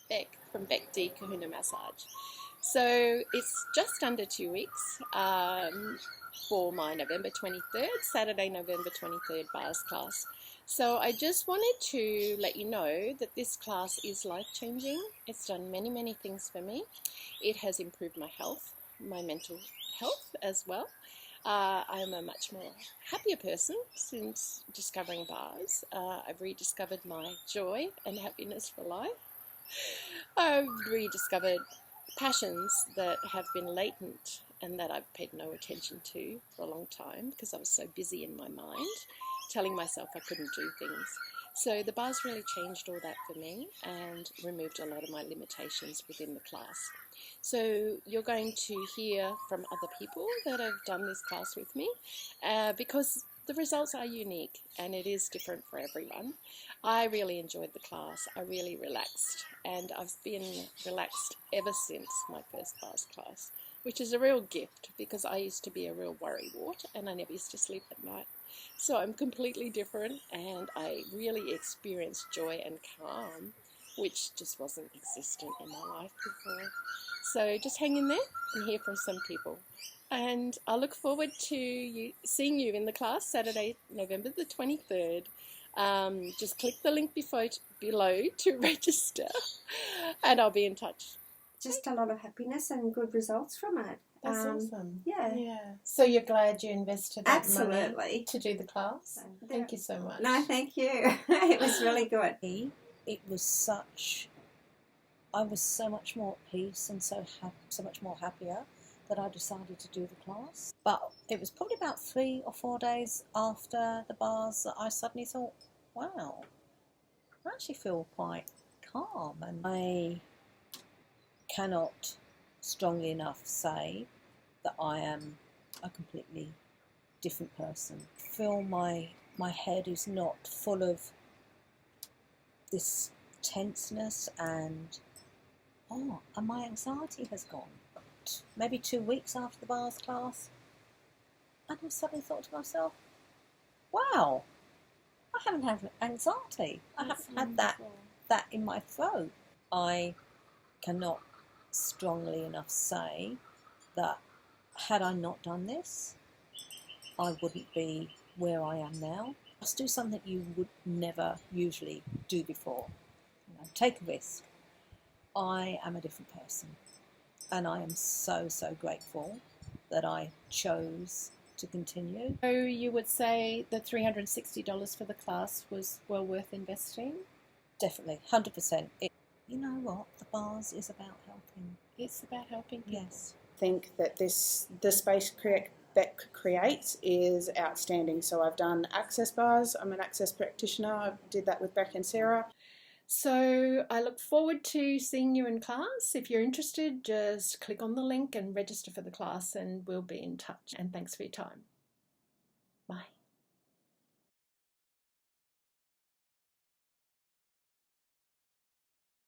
Beck from Beck D Kahuna Massage. So it's just under 2 weeks for my November 23rd, Saturday, November 23rd bars class. So I just wanted to let you know that this class is life-changing. It's done many, many things for me. It has improved my health, my mental health as well. I'm a much more happier person since discovering bars. I've rediscovered my joy and happiness for life. I've rediscovered passions that have been latent and that I've paid no attention to for a long time because I was so busy in my mind, telling myself I couldn't do things. So the bars really changed all that for me and removed a lot of my limitations within the class. So you're going to hear from other people that have done this class with me because the results are unique and it is different for everyone. I really enjoyed the class. I really relaxed, and I've been relaxed ever since my first bars class, which is a real gift because I used to be a real worrywart and I never used to sleep at night. So I'm completely different and I really experienced joy and calm, which just wasn't existent in my life before. So just hang in there and hear from some people. And I look forward to seeing you in the class Saturday, November the 23rd. Just click the link below to register and I'll be in touch. Just a lot of happiness and good results from it. That's awesome. Yeah. So you're glad you invested that Absolutely. money to do the class? Thank you so much. No, thank you. It was really good. It was I was so much more at peace and so much more happier that I decided to do the class. But it was probably about 3 or 4 days after the bars that I suddenly thought, wow, I actually feel quite calm. And I cannot strongly enough say that I am a completely different person. I feel my head is not full of this tenseness and my anxiety has gone. Maybe 2 weeks after the bars class, and I suddenly thought to myself, wow, I haven't had anxiety. I haven't had that in my throat. I cannot strongly enough say that had I not done this, I wouldn't be where I am now. Just do something you would never usually do before. Take a risk. I am a different person. And I am so, so grateful that I chose to continue. So you would say the $360 for the class was well worth investing? Definitely, 100%. You know what? The bars is about helping. It's about helping people. Yes. I think that the space Beck creates is outstanding. So I've done access bars. I'm an access practitioner. I did that with Beck and Sarah. So I look forward to seeing you in class. If you're interested, just click on the link and register for the class and we'll be in touch. And thanks for your time.